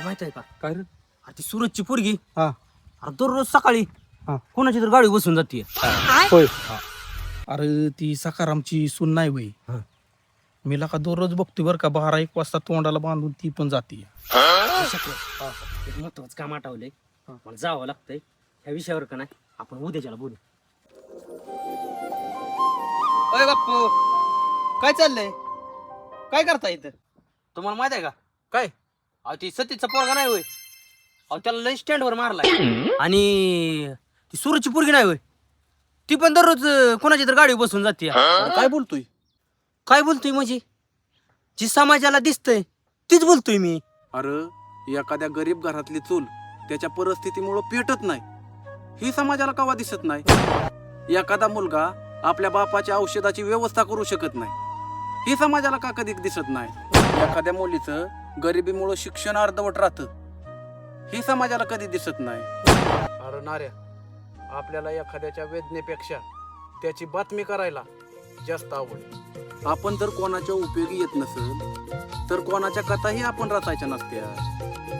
तुला माहित आहे का काय रे? अरे ती सूरजची पोरगी हा अरे दररोज सकाळी हा. कोणाची तर गाडी बसून जाते होय अरे ती सकारामची सून नाही बाई हा. मी का दररोज बघतोय बरं का 12-1 वाजता तोंडाला बांधून ती पण जाते एक महत्वाचं काम आठवलंय मला जावं लागतंय ह्या विषयावर का नाही आपण उद्याच्याला बोलू. अय बाप्पू काय चाललंय काय करता इथं तुम्हाला माहित आहे का काय अहो ती सतीचा पोरगा नाही होय अहो त्याला लई स्टँडवर मारलाय आणि ती सूरजची पोरगी नाही होय ती पण दररोज कोणाची तर गाडी बसून जाते अरे काय बोलतोय काय बोलतोय म्हणजे जी समाजाला दिसतंय तीच बोलतोय मी. अरे एखाद्या गरीब घरातली चूल त्याच्या परिस्थितीमुळं पेटत नाही ही समाजाला कवा दिसत नाही. एखादा मुलगा आपल्या बापाच्या औषधाची व्यवस्था करू शकत नाही ही समाजाला का कधी दिसत नाही. एखाद्या मुलीचं गरिबीमुळं शिक्षण अर्धवट राहतं ही समाजाला कधी दिसत नाही. अरे नाऱ्या आपल्याला एखाद्याच्या वेदनेपेक्षा त्याची बातमी करायला जास्त आवड. आपण जर कोणाच्या उपयोगी येत नसेल तर कोणाच्या कथाही आपण रचायच्या नसत्या.